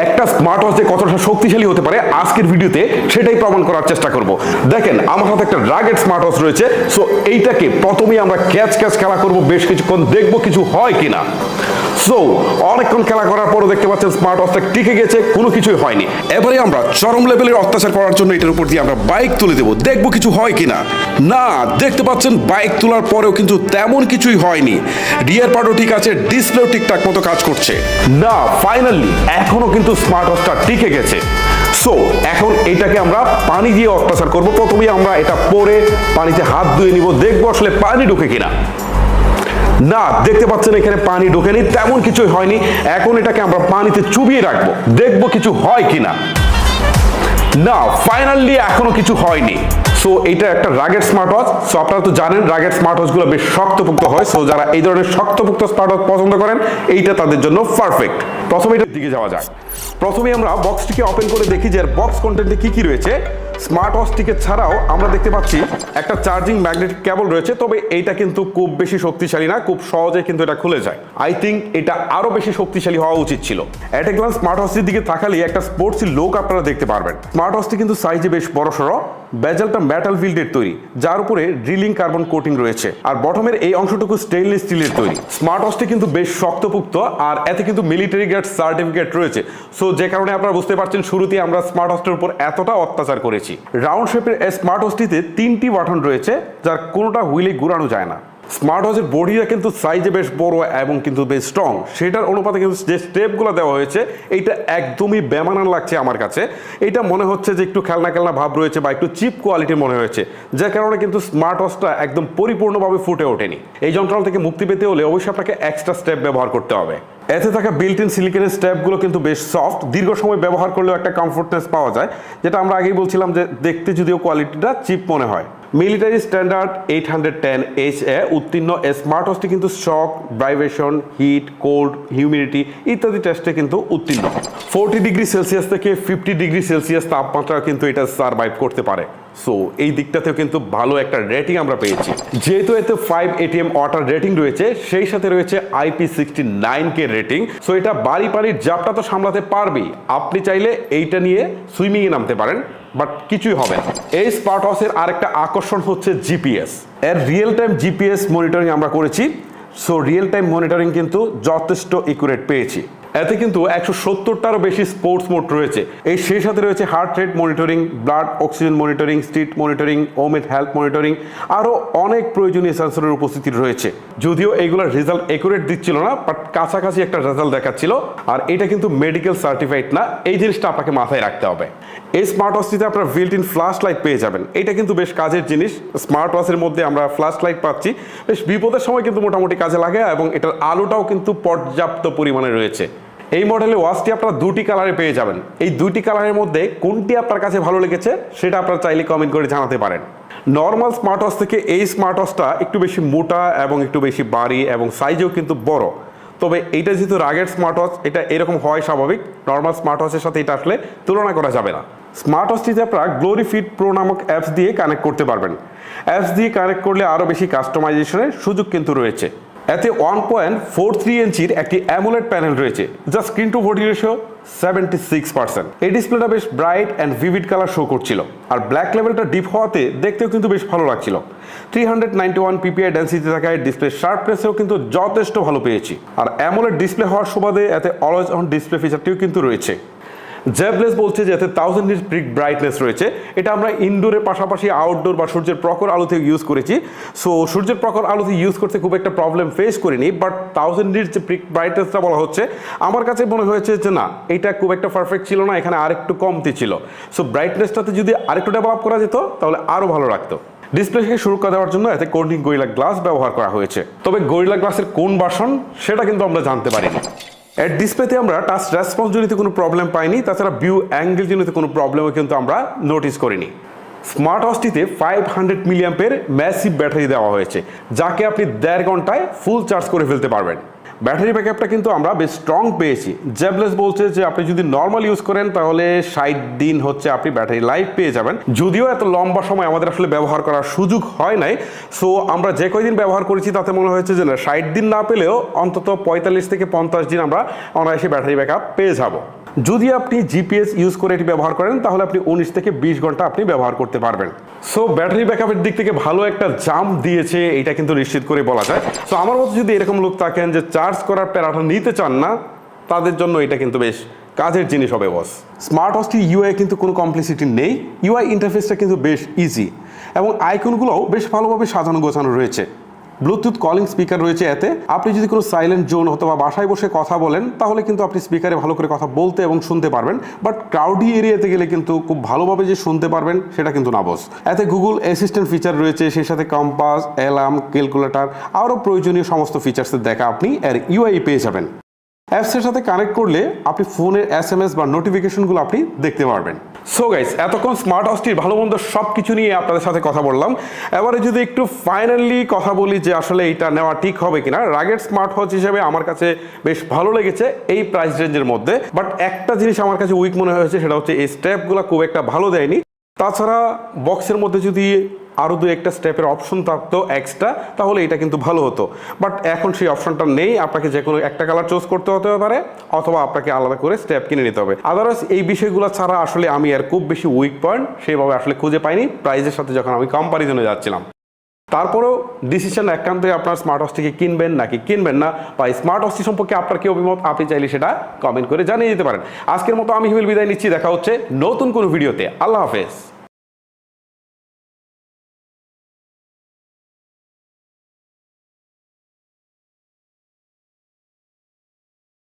একটা smart watch যে কতটা শক্তিশালী হতে পারে আজকের ভিডিওতে সেটাই প্রমাণ করার চেষ্টা করব। দেখেন আমার হাতে একটা রাগেড স্মার্ট ওয়াচ রয়েছে। সো এইটাকে প্রথমেই আমরা ক্যাচ খেলা করব, বেশ কিছুক্ষণ দেখবো কিছু হয় কিনা। সো অনেকক্ষণ খেলা করার পরও দেখতে পাচ্ছেন স্মার্ট ওয়াচটা টিকে গেছে, কোনো কিছুই হয়নি। এবারে আমরা চরম লেভেলের অত্যাচার করার জন্য এটার উপর দিয়ে আমরা বাইক তুলে দেবো, দেখবো কিছু হয় কিনা। না, দেখতে পাচ্ছেন বাইক তোলার পরেও কিন্তু তেমন কিছুই হয়নি। রিয়ার পার্টও ঠিক আছে, ডিসপ্লেও ঠিকঠাক মতো কাজ করছে না। ফাইনালি এখনো কিন্তু স্মার্ট ওয়াচটা টিকে গেছে। সো এখন এটাকে আমরা পানি দিয়ে অত্যাচার করবো। প্রথমেই আমরা এটা পরে পানিতে হাত ধুয়ে নিব, দেখবো আসলে পানি ঢুকে কিনা। না, দেখতে পাচ্ছেন এখানে পানি ঢোকেনি, তেমন কিছুই হয়নি। এখন এটাকে আমরা পানিতে চুবিয়ে রাখবো, দেখবো কিছু হয় কিনা। না, ফাইনালি এখনো কিছু হয়নি। সো এটা একটা রাগেড স্মার্ট ওয়াচ। সো আপনারা তো জানেন রাগেড স্মার্ট ওয়াচগুলো বেশ শক্তপোক্ত হয়। সো যারা এই ধরনের শক্তপোক্ত স্মার্ট ওয়াচ পছন্দ করেন এইটা তাদের জন্য পারফেক্ট। প্রথমে এটার দিকে যাওয়া যাক। প্রথমে আমরা বক্সটিকে ওপেন করে দেখি যে এর বক্স কন্টেন্টে কি কি রয়েছে। স্মার্ট ওয়াচটিকে ছাড়াও আমরা দেখতে পাচ্ছি একটা চার্জিং ম্যাগনেটিক কেবল রয়েছে, তবে এইটা কিন্তু খুব বেশি শক্তিশালী না, খুব সহজে কিন্তু এটা খুলে যায়। আই থিঙ্ক এটা আরো বেশি শক্তিশালী হওয়া উচিত ছিল। এট এ গ্লান্স স্মার্ট ওয়াচটির দিকে তাকালে একটা স্পোর্টসি লুক আপনারা দেখতে পারবেন। স্মার্ট ওয়াচটি কিন্তু সাইজে বেশ বড়সড়, বেজেলটা মেটাল ফিল্ডের তৈরি, যার উপরে ড্রিলিং কার্বন কোটিং রয়েছে, আর বটমের এই অংশটুকু স্টেইনলেস স্টিলের তৈরি। স্মার্ট ওয়াচটি কিন্তু বেশ শক্তপোক্ত, আর এতে কিন্তু মিলিটারি গ্রেড সার্টিফিকেট রয়েছে। সো যে কারণে আপনারা বুঝতে পারছেন শুরুতেই আমরা স্মার্ট ওয়াচটির উপর এতটা অত্যাচার করেছি। রাউন্ড শেপের এই স্মার্ট ওয়াচটিতে 3টি বাটন রয়েছে, যার কোনোটা হুইলে ঘুরানো যায় না। স্মার্ট ওয়াচের বডিটা কিন্তু সাইজে বেশ বড় এবং কিন্তু বেশ স্ট্রং, সেটার অনুপাতে কিন্তু যে স্টেপগুলো দেওয়া হয়েছে এইটা একদমই বেমানান লাগছে আমার কাছে। এটা মনে হচ্ছে যে একটু খেলনা ভাব রয়েছে বা একটু চিপ কোয়ালিটির মনে হয়েছে, যার কারণে কিন্তু স্মার্ট ওয়াচটা একদম পরিপূর্ণভাবে ফুটে ওঠেনি। এই যন্ত্রণা থেকে মুক্তি পেতে হলে অবশ্যই আপনাকে এক্সট্রা স্টেপ ব্যবহার করতে হবে। এতে থাকা বিল্ট ইন সিলিকনের স্টেপগুলো কিন্তু বেশ সফট, দীর্ঘ সময় ব্যবহার করলেও একটা কমফোর্টনেস পাওয়া যায়, যেটা আমরা আগেই বলছিলাম যে দেখতে যদিও কোয়ালিটিটা চিপ মনে হয়। মিলিটারি স্ট্যান্ডার্ড 810H এ উত্তীর্ণ এই স্মার্ট ওয়াচটি কিন্তু শক, ভাইব্রেশন, হিট, কোল্ড, হিউমিডিটি ইত্যাদি টেস্টে কিন্তু উত্তীর্ণ। 40 ডিগ্রি সেলসিয়াস থেকে 50 ডিগ্রি সেলসিয়াস তাপমাত্রা কিন্তু এটা সার্ভাইভ করতে পারে। সো এই দিকটাতেও কিন্তু ভালো একটা রেটিং আমরা পেয়েছি। যেহেতু এতে 5 ATM ওয়াটার রেটিং রয়েছে, সেই সাথে রয়েছে IP69K রেটিং। সো এটা বাড়ি পানির জাপটা তো সামলাতে পারবেই। আপনি চাইলে এইটা নিয়ে সুইমিংয়ে নামতে পারেন, বাট কিছুই হবে না। এই স্মার্ট ওয়াচের আরেকটা আকর্ষণ হচ্ছে জিপিএস। এর রিয়েল টাইম জিপিএস মনিটরিং আমরা করেছি। সো রিয়েল টাইম মনিটরিং কিন্তু যথেষ্ট একুরেট পেয়েছি। এতে কিন্তু 170টারও বেশি স্পোর্টস মোড রয়েছে। এই সেই সাথে রয়েছে heart rate monitoring, blood oxygen monitoring, street monitoring, ওমেড হেলথ মনিটরিং, আরও অনেক প্রয়োজনীয় সেন্সরের উপস্থিতি রয়েছে। যদিও এইগুলোর রেজাল্ট একুরেট দিচ্ছিল না, বাট কাছাকাছি একটা রেজাল্ট দেখাচ্ছিল। আর এটা কিন্তু মেডিকেল সার্টিফাইড না, এই জিনিসটা আপনাকে মাথায় রাখতে হবে। এই স্মার্ট ওয়াচটিতে আপনারা বিল্ট ইন ফ্ল্যাশ লাইট পেয়ে যাবেন। এটা কিন্তু বেশ কাজের জিনিস। স্মার্ট ওয়াচের মধ্যে আমরা ফ্ল্যাশ লাইট পাচ্ছি, বেশ বিপদের সময় কিন্তু মোটামুটি কাজে লাগে, এবং এটার আলোটাও কিন্তু পর্যাপ্ত পরিমাণে রয়েছে। এই মডেলে ওয়াচটি আপনারা 2টি কালারে পেয়ে যাবেন। এই 2টি কালারের মধ্যে কোনটি আপনার কাছে ভালো লেগেছে সেটা আপনারা চাইলে কমেন্ট করে জানাতে পারেন। নর্মাল স্মার্ট ওয়াচ থেকে এই স্মার্ট ওয়াচটা একটু বেশি মোটা এবং একটু বেশি ভারী এবং সাইজেও কিন্তু বড়। তবে এইটা যেহেতু রাগেড স্মার্ট ওয়াচ, এটা এরকম হয় স্বাভাবিক। নর্মাল স্মার্ট ওয়াচের সাথে এটা আসলে তুলনা করা যাবে না। স্মার্ট ওয়াচটিতে আপনারা গ্লোরি ফিট প্রো নামক অ্যাপস দিয়ে কানেক্ট করতে পারবেন। অ্যাপস দিয়ে কানেক্ট করলে আরও বেশি কাস্টমাইজেশনের সুযোগ কিন্তু রয়েছে। এতে 1.43 ইঞ্চির একটি অ্যামোলেড প্যানেল রয়েছে, যা স্ক্রিন টু বডি রেশিও 76%। এই ডিসপ্লেটা বেশ bright and vivid colour show করছিল, আর ব্ল্যাক লেভেলটা ডিপ হওয়াতে দেখতেও কিন্তু বেশ ভালো লাগছিল। 391 PPI ডেন্সিটি থাকায় ডিসপ্লে শার্পনেসেও কিন্তু যথেষ্ট ভালো পেয়েছি। আর অ্যামোলেড ডিসপ্লে হওয়ার সুবাদে এতে অলওয়েজ অন ডিসপ্লে ফিচারটিও কিন্তু রয়েছে। জেবলেস বলছে যে এতে 1000 নিট পিক ব্রাইটনেস রয়েছে। এটা আমরা ইনডোরের পাশাপাশি আউটডোর বা সূর্যের প্রখর আলোতে ইউজ করেছি। সো সূর্যের প্রখর আলোতে ইউজ করতে খুব একটা প্রবলেম ফেস করিনি, বাট 1000 নিট যে পিক ব্রাইটনেসটা বলা হচ্ছে আমার কাছে মনে হয়েছে যে না, এটা খুব একটা পারফেক্ট ছিল না, এখানে আরেকটু কমতি ছিল। সো ব্রাইটনেসটাতে যদি আরেকটু ডেভেলপ করা যেত তাহলে আরও ভালো লাগতো। ডিসপ্লেকে সুরক্ষা দেওয়ার জন্য এতে কোর্নিং গরিলা গ্লাস ব্যবহার করা হয়েছে, তবে গরিলা গ্লাসের কোন ভার্সন সেটা কিন্তু আমরা জানতে পারিনি। এর ডিসপ্লেতে আমরা টাচ রেসপন্স জনিত কোনো প্রবলেম পাইনি, তাছাড়া ভিউ অ্যাঙ্গেল জনিত কোনো প্রবলেমও কিন্তু আমরা নোটিস করিনি। স্মার্ট ওয়াচটিতে 500 মিলিঅ্যাম্পের ম্যাসিভ ব্যাটারি দেওয়া হয়েছে, যাকে আপনি 1.5 ঘন্টায় ফুল চার্জ করে ফেলতে পারবেন। ব্যাটারি ব্যাকআপটা কিন্তু আমরা বেশ স্ট্রং পেয়েছি। জেবলেস বলছে যে আপনি যদি নর্মাল ইউজ করেন তাহলে 60 দিন হচ্ছে আপনি ব্যাটারি লাইফ পেয়ে যাবেন। যদিও এত লম্বা সময় আমাদের আসলে ব্যবহার করার সুযোগ হয় নাই, সো আমরা যে কয়দিন ব্যবহার করেছি তাতে মনে হয়েছে যে না, 60 দিন না পেলেও অন্তত 45 থেকে 50 দিন আমরা অনায়াসে ব্যাটারি ব্যাকআপ পেয়ে যাব। যদি আপনি জিপিএস ইউজ করে এটি ব্যবহার করেন তাহলে আপনি 19 থেকে 20 ঘন্টা আপনি ব্যবহার করতে পারবেন। সো ব্যাটারি ব্যাকআপের দিক থেকে ভালো একটা জাম্প দিয়েছে, এটা কিন্তু নিশ্চিত করে বলা যায়। সো আমার মতো যদি এরকম লোক থাকেন যে চার্জ করার প্যারাটা নিতে চান না, তাদের জন্য এটা কিন্তু বেশ কাজের জিনিস হবে বস। স্মার্ট ওয়াচটি ইউআই কিন্তু কোনো কমপ্লেক্সিটি নেই, ইউআই ইন্টারফেসটা কিন্তু বেশ ইজি এবং আইকনগুলোও বেশ ভালোভাবে সাজানো গোছানো রয়েছে। ব্লুটুথ কলিং স্পিকার রয়েছে এতে, আপনি যদি কোনো সাইলেন্ট জোন অথবা বাসায় বসে কথা বলেন তাহলে কিন্তু আপনি স্পিকারে ভালো করে কথা বলতে এবং শুনতে পারবেন, বাট ক্রাউডি এরিয়াতে গেলে কিন্তু খুব ভালোভাবে যে শুনতে পারবেন সেটা কিন্তু না বস। এতে গুগল অ্যাসিস্ট্যান্ট ফিচার রয়েছে, সেই সাথে কম্পাস, অ্যালার্ম, ক্যালকুলেটর আরও প্রয়োজনীয় সমস্ত ফিচার্সের দেখা আপনি এর ইউআই পেয়ে যাবেন। অ্যাপসের সাথে কানেক্ট করলে আপনি ফোনের এসএমএস বা নোটিফিকেশনগুলো আপনি দেখতে পারবেন। সো গাইস, এতক্ষণ স্মার্ট ওয়াচটির ভালো মন্দ সব কিছু নিয়ে আপনাদের সাথে কথা বললাম। এবারে যদি একটু ফাইনালি কথা বলি যে আসলে এটা নেওয়া ঠিক হবে কিনা, রাগেট স্মার্ট ওয়াচ হিসেবে আমার কাছে বেশ ভালো লেগেছে এই প্রাইস রেঞ্জের মধ্যে। বাট একটা জিনিস আমার কাছে উইক মনে হয়েছে, সেটা হচ্ছে এই স্টেপগুলো খুব একটা ভালো দেয়নি। তাছাড়া বক্সের মধ্যে যদি আরও দু একটা স্টেপের অপশন থাকতো এক্সট্রা তাহলে এটা কিন্তু ভালো হতো, বাট এখন সেই অপশনটা নেই। আপনাকে যে কোনো একটা কালার চুজ করতে হতে পারে অথবা আপনাকে আলাদা করে স্টেপ কিনে নিতে হবে। আদারওয়াইজ এই বিষয়গুলো ছাড়া আসলে আমি আর খুব বেশি উইক পয়েন্ট সেইভাবে আসলে খুঁজে পাইনি প্রাইসের সাথে যখন আমি কম্পারিজনে যাচ্ছিলাম। তারপরেও ডিসিশন একান্তই আপনার স্মার্ট ওয়াচটিকে কিনবেন নাকি কিনবেন না, বা স্মার্ট ওয়াচটি সম্পর্কে আপনার কি অভিমত আপনি চাইলে সেটা কমেন্ট করে জানিয়ে দিতে পারেন। আজকের মতো আমি হিমেল বিদায় নিচ্ছি, দেখা হচ্ছে নতুন কোনো ভিডিওতে। আল্লাহ হাফেজ।